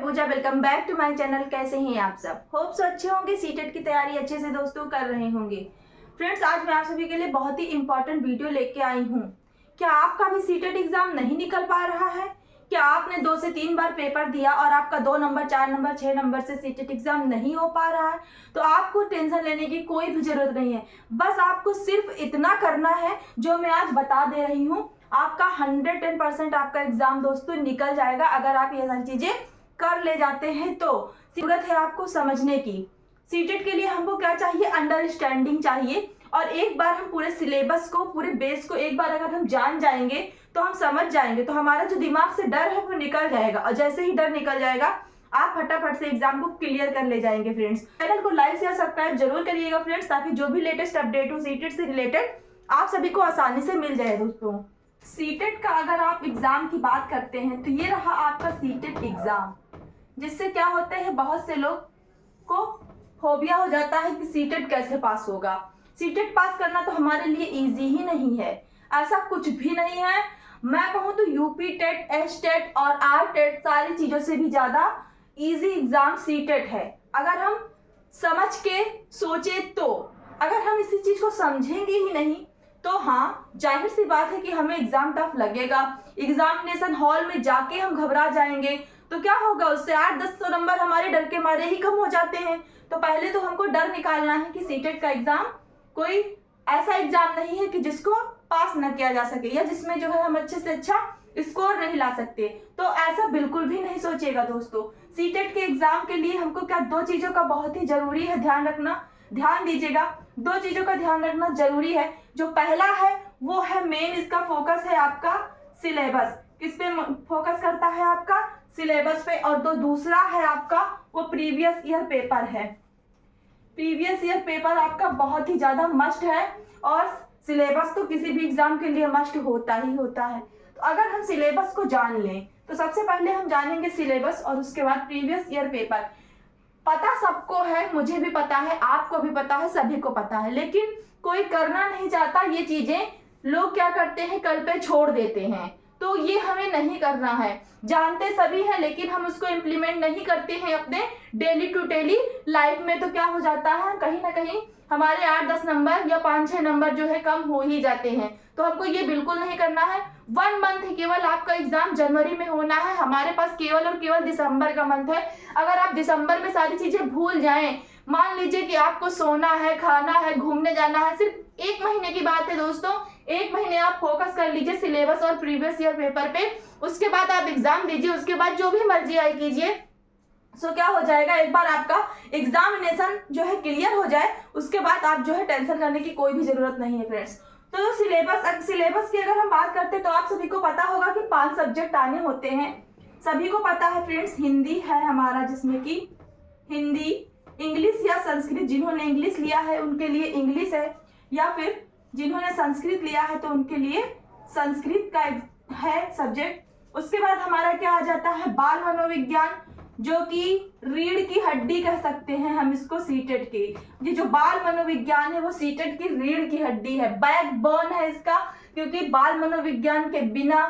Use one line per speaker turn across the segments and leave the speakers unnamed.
Puja. Welcome back to my channel. कैसे हैं आप सब? होप सो अच्छे होंगे, सीटेट की तैयारी अच्छे से दोस्तों कर रहे होंगे। फ्रेंड्स, आज मैं आप सभी के लिए बहुत ही इंपॉर्टेंट वीडियो लेके आई हूँ। क्या आपका भी सीटेट एग्जाम नहीं निकल पा रहा है? क्या आपने 2 से 3 बार पेपर दिया और आपका 2 नंबर, 4 नंबर, 6 नंबर से सीटेट एग्जाम नहीं हो पा रहा है? तो आपको टेंशन लेने की कोई भी जरूरत नहीं है। बस आपको सिर्फ इतना करना है जो मैं आज बता दे रही हूँ। आपका 110% आपका एग्जाम दोस्तों निकल जाएगा अगर आप ये सारी चीजें कर ले जाते हैं। तो जरूरत है आपको समझने की। सीटेट के लिए हमको क्या चाहिए? अंडरस्टैंडिंग चाहिए। और एक बार हम पूरे सिलेबस को, पूरे बेस को एक बार अगर हम जान जाएंगे तो हम समझ जाएंगे, तो हमारा जो दिमाग से डर है वो निकल जाएगा। और जैसे ही डर निकल जाएगा आप फटाफट से एग्जाम को क्लियर कर ले जाएंगे। फ्रेंड्स, चैनल को लाइक या सब्सक्राइब जरूर करिएगा फ्रेंड्स, ताकि जो भी लेटेस्ट अपडेट हो सीटेट से रिलेटेड आप सभी को आसानी से मिल जाए। दोस्तों, सीटेट का अगर आप एग्जाम की बात करते हैं तो ये रहा आपका सीटेट एग्जाम, जिससे क्या होता है, बहुत से लोग को फोबिया हो जाता है कि सीटेट कैसे पास होगा। सीटेट पास करना तो हमारे लिए इजी ही नहीं है, ऐसा कुछ भी नहीं है। मैं कहूँ तो यूपी टेट, एस टेट और आर टेट सारी चीजों से भी ज्यादा इजी एग्जाम सीटेट है। अगर हम समझ के सोचे तो, अगर हम इसी चीज को समझेंगे ही नहीं तो हाँ, जाहिर सी बात है कि हमें एग्जाम टफ लगेगा। एग्जामिनेशन हॉल में जाके हम घबरा जाएंगे तो क्या होगा, उससे 8-10 नंबर हमारे डर के मारे ही कम हो जाते हैं। तो पहले तो हमको डर निकालना है कि सीटेट का एग्जाम कोई ऐसा एग्जाम नहीं है कि जिसको पास न किया जा सके, या जिसमें जो है हम अच्छे से अच्छा स्कोर नहीं ला सकते। तो ऐसा बिल्कुल भी नहीं सोचिएगा दोस्तों। सीटेट के एग्जाम के लिए हमको क्या 2 चीजों का बहुत ही जरूरी है ध्यान रखना। ध्यान दीजिएगा, 2 चीजों का ध्यान रखना जरूरी है। जो पहला है वो है मेन, इसका फोकस है आपका सिलेबस। किस पे फोकस करता है? आपका सिलेबस पे। और दूसरा है आपका वो प्रीवियस ईयर पेपर है। प्रीवियस ईयर पेपर आपका बहुत ही ज्यादा मस्ट है, और सिलेबस तो किसी भी एग्जाम के लिए मस्ट होता ही होता है। तो अगर हम सिलेबस को जान लें तो सबसे पहले हम जानेंगे सिलेबस और उसके बाद प्रीवियस ईयर पेपर। पता सबको है, मुझे भी पता है, आपको भी पता है, सभी को पता है, लेकिन कोई करना नहीं चाहता। ये चीजें लोग क्या करते हैं, कल पे छोड़ देते हैं। तो ये हमें नहीं करना है। जानते सभी हैं लेकिन हम उसको इम्प्लीमेंट नहीं करते हैं अपने डेली टू डेली लाइफ में। तो क्या हो जाता है, कहीं ना कहीं हमारे 8-10 नंबर या 5-6 नंबर जो है कम हो ही जाते हैं। तो हमको ये बिल्कुल नहीं करना है। 1 मंथ ही केवल आपका एग्जाम जनवरी में होना है। हमारे पास केवल और केवल दिसंबर का मंथ है। अगर आप दिसंबर में सारी चीजें भूल जाएं, मान लीजिए कि आपको सोना है, खाना है, घूमने जाना है, सिर्फ 1 महीने की बात है दोस्तों। 1 महीने आप फोकस कर लीजिए सिलेबस और प्रीवियस ईयर पेपर पे। उसके बाद आप एग्जाम दीजिए, उसके बाद जो भी मर्जी आई कीजिए। सो क्या हो जाएगा, एक बार आपका एग्जामिनेशन जो है क्लियर हो जाए उसके बाद आप जो है टेंशन करने की कोई भी जरूरत नहीं है फ्रेंड्स। तो सिलेबस की अगर हम बात करते हैं तो आप सभी को पता होगा कि 5 सब्जेक्ट आने होते हैं। सभी को पता है फ्रेंड्स। हिंदी है हमारा, जिसमें कि हिंदी, इंग्लिश या संस्कृत, जिन्होंने इंग्लिश लिया है उनके लिए इंग्लिश है, या फिर जिन्होंने संस्कृत लिया है तो उनके लिए संस्कृत का है सब्जेक्ट। उसके बाद हमारा क्या आ जाता है, बाल मनोविज्ञान, जो कि रीढ़ की हड्डी कह सकते हैं हम इसको सीटेट की। ये जो बाल मनोविज्ञान है वो सीटेट की रीढ़ की हड्डी है, बैकबोन है इसका। क्योंकि बाल मनोविज्ञान के बिना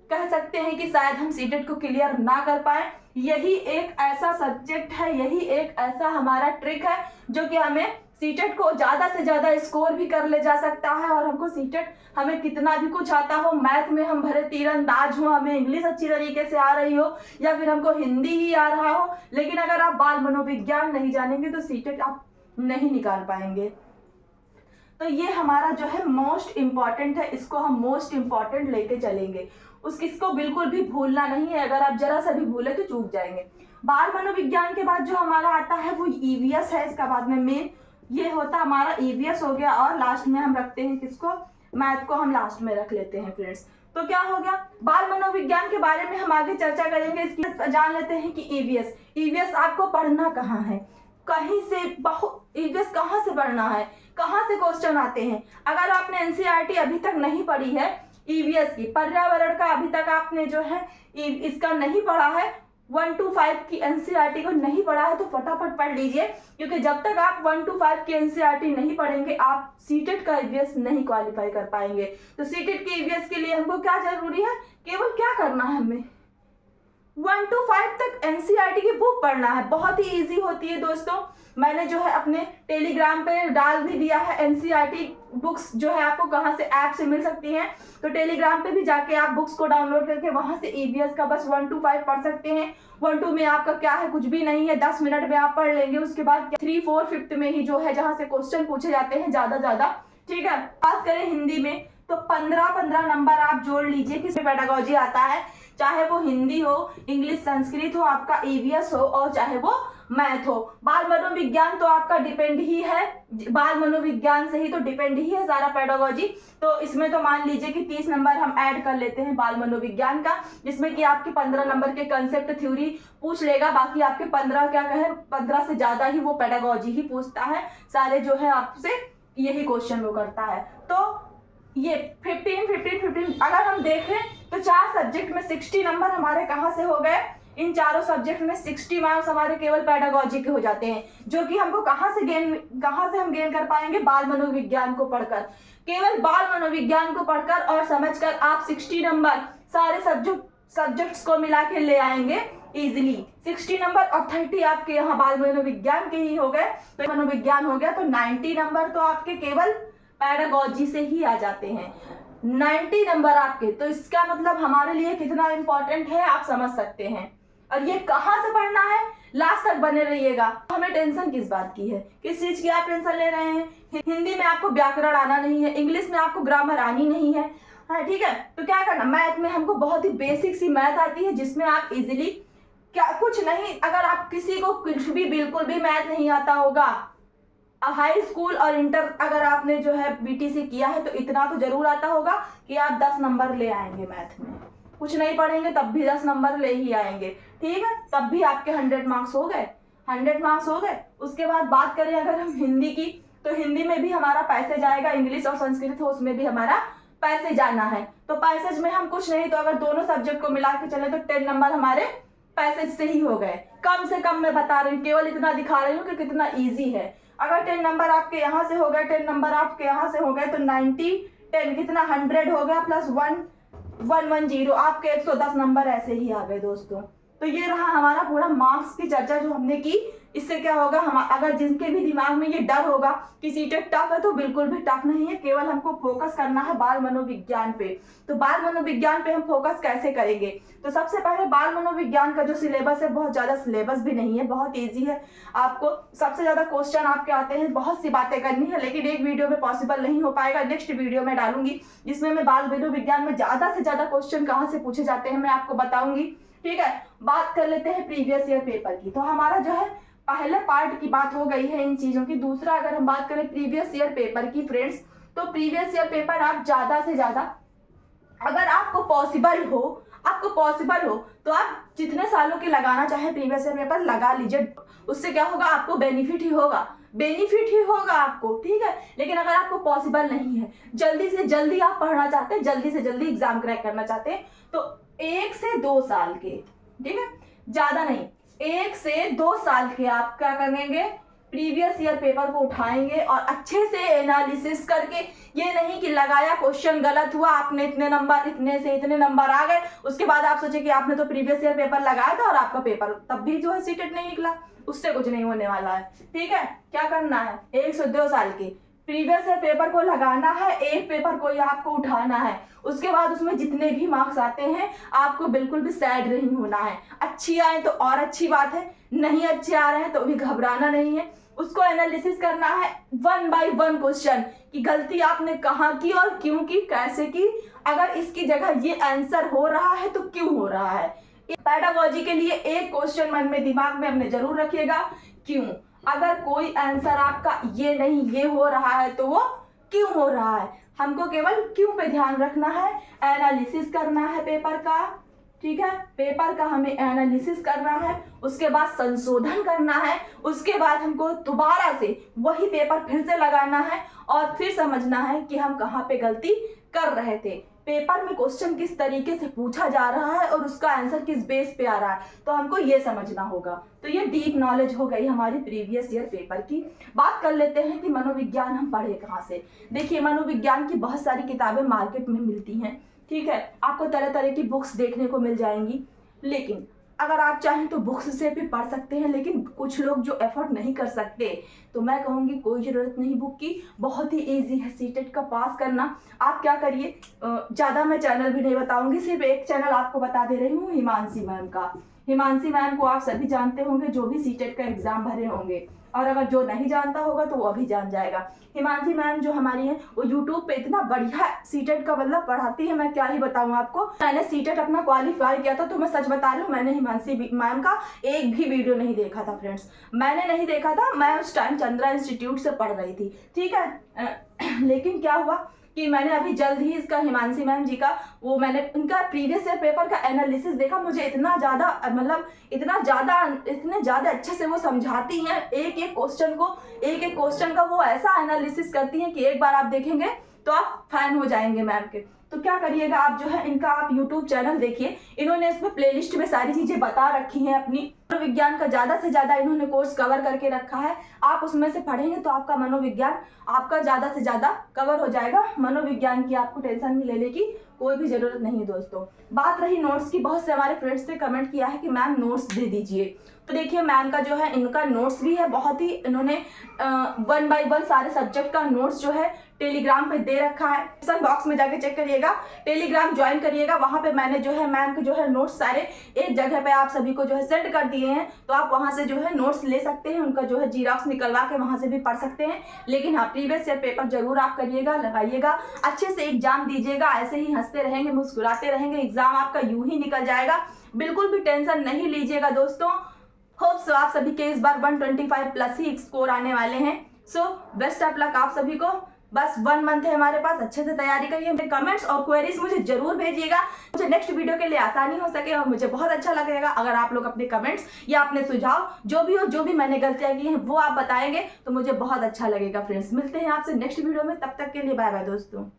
कह सकते हैं कि शायद हम सीटेट को क्लियर ना कर पाए। यही एक ऐसा सब्जेक्ट है, यही एक ऐसा हमारा ट्रिक है जो कि हमें सीटेट को ज्यादा से ज्यादा स्कोर भी कर ले जा सकता है। और हमको सीटेट, हमें कितना भी कुछ आता हो, मैथ में हम भरे तीरंदाज हो, हमें इंग्लिश अच्छी तरीके से आ रही हो, या फिर हमको हिंदी ही आ रहा हो, लेकिन अगर आप बाल मनोविज्ञान नहीं जानेंगे तो सीटेट आप नहीं निकाल पाएंगे। तो ये हमारा जो है मोस्ट इम्पॉर्टेंट है, इसको हम मोस्ट इम्पॉर्टेंट लेके चलेंगे। इसको बिल्कुल भी भूलना नहीं है। अगर आप जरा सा भी भूले तो चूक जाएंगे। बाल मनोविज्ञान के बाद जो हमारा आता है वो ईवीएस है। इसका बाद में मेन ये होता हमारा ईवीएस हो गया, और लास्ट में हम रखते हैं किसको, मैथ को हम लास्ट में रख लेते हैं फ्रेंड्स। तो क्या हो गया, बाल मनोविज्ञान के बारे में हम आगे चर्चा करेंगे। इसकी जान लेते हैं कि ईवीएस आपको पढ़ना कहाँ है, कहीं से ईवीएस कहाँ से पढ़ना है, कहाँ से क्वेश्चन आते हैं। अगर आपने एनसीईआरटी अभी तक नहीं पढ़ी है ईवीएस की, पर्यावरण का अभी तक आपने जो है इसका नहीं पढ़ा है, 1 to 5 की एनसीईआरटी को नहीं पढ़ा है, तो फटाफट पढ़ लीजिए। क्योंकि जब तक आप 1 to 5 की एनसीईआरटी नहीं पढ़ेंगे आप सीटेट का ईवीएस नहीं क्वालिफाई कर पाएंगे। तो सीटेट के ईवीएस के लिए हमको क्या जरूरी है, केवल क्या करना है, हमें 1 to 5 तक एनसीईआरटी की बुक पढ़ना है, बहुत ही इजी होती है दोस्तों। मैंने जो है अपने टेलीग्राम पे डाल भी दिया है, एनसीईआरटी बुक्स जो है आपको कहाँ से ऐप से मिल सकती हैं, तो टेलीग्राम पे भी जाके आप बुक्स को डाउनलोड करके वहां से ईवीएस का बस 1 to 5 पढ़ सकते हैं। 1 2 में आपका क्या है, कुछ भी नहीं है, 10 मिनट में आप पढ़ लेंगे। उसके बाद 3 4 5 में ही जो है जहाँ से क्वेश्चन पूछे जाते हैं ज्यादा, ठीक है। बात करें हिंदी में तो 15 नंबर आप जोड़ लीजिए, किसी पेडागोजी आता है, चाहे वो हिंदी हो, इंग्लिश, संस्कृत हो, आपका ईवीएस हो, और चाहे वो मैथ हो। बाल मनोविज्ञान तो आपका डिपेंड ही है, बाल मनोविज्ञान से ही तो डिपेंड ही है सारा पेडागोजी। तो इसमें तो मान लीजिए कि 30 नंबर हम ऐड कर लेते हैं बाल मनोविज्ञान का, जिसमें कि आपके 15 नंबर के कंसेप्ट थ्योरी पूछ लेगा, बाकी आपके 15 क्या कहें 15 से ज्यादा ही वो पेडागोजी ही पूछता है, सारे जो है आपसे यही क्वेश्चन वो करता है। तो ये 15 अगर हम देखें तो 4 सब्जेक्ट में 60 नंबर हमारे कहाँ से हो गए, इन चारों सब्जेक्ट में 60 मार्क्स हमारे केवल पेडागोजी के हो जाते हैं, जो कि हमको कहाँ से हम गेन कर पाएंगे, बाल मनोविज्ञान को पढ़कर। केवल बाल मनोविज्ञान को पढ़कर और समझकर आप 60 नंबर सारे सब्जेक्ट्स को मिला के ले आएंगे इजिली। 60 नंबर और 30 आपके यहाँ बाल मनोविज्ञान के ही हो गए, तो मनोविज्ञान हो गया, तो 90 नंबर तो आपके केवल पेडागोजी से ही आ जाते हैं। 90 नंबर आपके, तो इसका मतलब हमारे लिए कितना इंपॉर्टेंट है आप समझ सकते हैं। और ये कहाँ से पढ़ना है, लास्ट तक बने रहिएगा। हमें टेंशन किस बात की है, किस चीज की आप टेंशन ले रहे हैं। हिंदी में आपको व्याकरण आना नहीं है, इंग्लिश में आपको ग्रामर आनी नहीं है, हाँ ठीक है। तो क्या करना, मैथ में हमको बहुत ही बेसिक सी मैथ आती है, जिसमें आप इजिली क्या कुछ नहीं, अगर आप किसी को कुछ भी बिल्कुल भी मैथ नहीं आता होगा, हाई स्कूल और इंटर अगर आपने जो है बीटीसी किया है, तो इतना तो जरूर आता होगा कि आप 10 नंबर ले आएंगे मैथ में। कुछ नहीं पढ़ेंगे तब भी 10 नंबर ले ही आएंगे, ठीक है। तब भी आपके 100 मार्क्स हो गए, 100 मार्क्स हो गए। उसके बाद बात करें अगर हम हिंदी की, तो हिंदी में भी हमारा पैसेज आएगा, इंग्लिश और संस्कृत हो उसमें भी हमारा पैसेज जाना है। तो पैसेज में हम कुछ नहीं तो अगर दोनों सब्जेक्ट को मिला के चले तो 10 नंबर हमारे पैसेज से ही हो गए। कम से कम मैं बता रही हूँ, केवल इतना दिखा रही हूँ कि कितना ईजी है। अगर 10 नंबर आपके यहाँ से हो गए, 10 नंबर आपके यहाँ से हो गए, तो 90 10 कितना 100 हो गया, प्लस 110 आपके 110 नंबर ऐसे ही आ गए दोस्तों। तो ये रहा हमारा पूरा मार्क्स की चर्चा जो हमने की। इससे क्या होगा, हम अगर जिनके भी दिमाग में ये डर होगा कि सीटेट टफ है, तो बिल्कुल भी टफ नहीं है, केवल हमको फोकस करना है बाल मनोविज्ञान पे। तो बाल मनोविज्ञान पे हम फोकस कैसे करेंगे, तो सबसे पहले बाल मनोविज्ञान का जो सिलेबस है, बहुत ज्यादा सिलेबस भी नहीं है, बहुत ईजी है। आपको सबसे ज्यादा क्वेश्चन आपके आते हैं, बहुत सी बातें करनी है, लेकिन एक वीडियो में पॉसिबल नहीं हो पाएगा। नेक्स्ट वीडियो में डालूंगी जिसमें मैं बाल मनोविज्ञान में ज्यादा से ज्यादा क्वेश्चन कहाँ से पूछे जाते हैं मैं आपको बताऊंगी, ठीक है। बात कर लेते हैं प्रीवियस ईयर पेपर की। तो हमारा जो है पहले पार्ट की बात हो गई है इन चीजों की। दूसरा अगर हम बात करें प्रीवियस ईयर पेपर की फ्रेंड्स, तो प्रीवियस ईयर पेपर आप ज्यादा से ज्यादा, अगर आपको पॉसिबल हो तो आप जितने सालों के लगाना चाहे प्रीवियस ईयर पेपर लगा लीजिए। उससे क्या होगा, आपको बेनिफिट ही होगा आपको, ठीक है। लेकिन अगर आपको पॉसिबल नहीं है, जल्दी से जल्दी आप पढ़ना चाहते हैं, जल्दी से जल्दी एग्जाम क्रैक करना चाहते हैं, तो 1 से 2 साल के, ठीक है, ज्यादा नहीं, 1 से 2 साल के आप क्या करेंगे, प्रीवियस ईयर पेपर को उठाएंगे और अच्छे से एनालिसिस करके, ये नहीं कि लगाया क्वेश्चन गलत हुआ, आपने इतने से इतने नंबर आ गए, उसके बाद आप सोचे कि आपने तो प्रीवियस ईयर पेपर लगाया था और आपका पेपर तब भी जो है सीटेट नहीं निकला, उससे कुछ नहीं होने वाला है, ठीक है। क्या करना है, 1 से 2 साल के प्रीवियस ईयर पेपर को लगाना है, एक पेपर को ही आपको उठाना है। उसके बाद उसमें जितने भी मार्क्स आते हैं आपको बिल्कुल भी सैड नहीं होना है। अच्छी आए तो और अच्छी बात है, नहीं अच्छे आ रहे हैं तो भी घबराना नहीं है। उसको एनालिसिस करना है 1 by 1 क्वेश्चन कि गलती आपने कहाँ की और क्यों की, कैसे की, अगर इसकी जगह ये आंसर हो रहा है तो क्यों हो रहा है। पेडागोजी के लिए एक क्वेश्चन मन में दिमाग में अपने जरूर रखिएगा, क्यों। अगर कोई आंसर आपका ये नहीं ये हो रहा है तो वो क्यों हो रहा है, हमको केवल क्यों पे ध्यान रखना है। एनालिसिस करना है पेपर का, ठीक है, पेपर का हमें एनालिसिस करना है, उसके बाद संशोधन करना है, उसके बाद हमको दोबारा से वही पेपर फिर से लगाना है और फिर समझना है कि हम कहाँ पे गलती कर रहे थे। पेपर में क्वेश्चन किस तरीके से पूछा जा रहा है और उसका आंसर किस बेस पे आ रहा है, तो हमको ये समझना होगा। तो ये डीप नॉलेज हो गई हमारी प्रीवियस ईयर पेपर की। बात कर लेते हैं कि मनोविज्ञान हम पढ़े कहाँ से। देखिए, मनोविज्ञान की बहुत सारी किताबें मार्केट में मिलती हैं, ठीक है, आपको तरह तरह की बुक्स देखने को मिल जाएंगी, लेकिन अगर आप चाहें तो बुक्स से भी पढ़ सकते हैं, लेकिन कुछ लोग जो एफर्ट नहीं कर सकते तो मैं कहूँगी कोई ज़रूरत नहीं बुक की, बहुत ही ईजी है सीटेट का पास करना। आप क्या करिए, ज़्यादा मैं चैनल भी नहीं बताऊँगी, सिर्फ एक चैनल आपको बता दे रही हूँ, हिमांशी मैम का। हिमांशी मैम को आप सभी जानते होंगे जो भी सीटेट का एग्ज़ाम भरे होंगे, और अगर जो नहीं जानता होगा तो वो अभी जान जाएगा। हिमांशी मैम जो हमारी है वो यूट्यूब पे इतना बढ़िया सीटेट का मतलब पढ़ाती है, मैं क्या ही बताऊं आपको। मैंने सीटेट अपना क्वालिफाई किया था, तो मैं सच बता रही हूँ, मैंने हिमांशी मैम का एक भी वीडियो नहीं देखा था फ्रेंड्स, मैंने नहीं देखा था। मैं उस टाइम चंद्रा इंस्टीट्यूट से पढ़ रही थी, ठीक है। लेकिन क्या हुआ कि मैंने अभी जल्द ही इसका हिमांशी मैम जी का वो मैंने उनका प्रीवियस ईयर पेपर का एनालिसिस देखा। मुझे इतना ज़्यादा मतलब इतने ज़्यादा अच्छे से वो समझाती हैं, एक एक क्वेश्चन का वो ऐसा एनालिसिस करती हैं कि एक बार आप देखेंगे तो आप फैन हो जाएंगे मैम के। तो क्या करिएगा, आप जो है इनका आप यूट्यूब चैनल देखिए, इन्होंने इसमें प्लेलिस्ट में सारी चीज़ें बता रखी हैं अपनी। मनोविज्ञान का ज़्यादा से ज़्यादा इन्होंने कोर्स कवर करके रखा है, आप उसमें से पढ़ेंगे तो आपका मनोविज्ञान आपका ज़्यादा से ज़्यादा कवर हो जाएगा। मनोविज्ञान की आपको टेंशन भी लेने की कोई भी ज़रूरत नहीं दोस्तों। बात रही नोट्स की, बहुत से हमारे फ्रेंड्स ने कमेंट किया है कि मैम नोट्स दे दीजिए, तो देखिए मैम का जो है इनका नोट्स भी है, बहुत ही इन्होंने 1 बाय 1 सारे सब्जेक्ट का नोट्स जो है टेलीग्राम पे दे रखा है। डिस्क्रिप्शन बॉक्स में जाके चेक करिएगा, टेलीग्राम ज्वाइन करिएगा, वहाँ पे मैंने जो है मैम के जो है नोट्स सारे एक जगह पे आप सभी को जो है सेंड कर दिए हैं, तो आप वहाँ से जो है नोट्स ले सकते हैं, उनका जो है जीरॉक्स निकलवा के वहाँ से भी पढ़ सकते हैं। लेकिन हाँ, प्रीवियस ईयर पेपर जरूर आप करिएगा, लगाइएगा, अच्छे से एग्जाम दीजिएगा, ऐसे ही हंसते रहेंगे मुस्कुराते रहेंगे, एग्जाम आपका यूं ही निकल जाएगा, बिल्कुल भी टेंशन नहीं लीजिएगा दोस्तों। होप सो आप सभी के इस बार 125 प्लस ही स्कोर आने वाले हैं। सो बेस्ट ऑफ लक आप सभी को, बस 1 मंथ है हमारे पास, अच्छे से तैयारी करिए। मेरे कमेंट्स और क्वेरीज मुझे जरूर भेजिएगा, मुझे नेक्स्ट वीडियो के लिए आसानी हो सके, और मुझे बहुत अच्छा लगेगा अगर आप लोग अपने कमेंट्स या अपने सुझाव जो भी मैंने गलतियां की हैं वो आप बताएंगे, तो मुझे बहुत अच्छा लगेगा फ्रेंड्स। मिलते हैं आपसे नेक्स्ट वीडियो में, तब तक के लिए बाय बाय दोस्तों।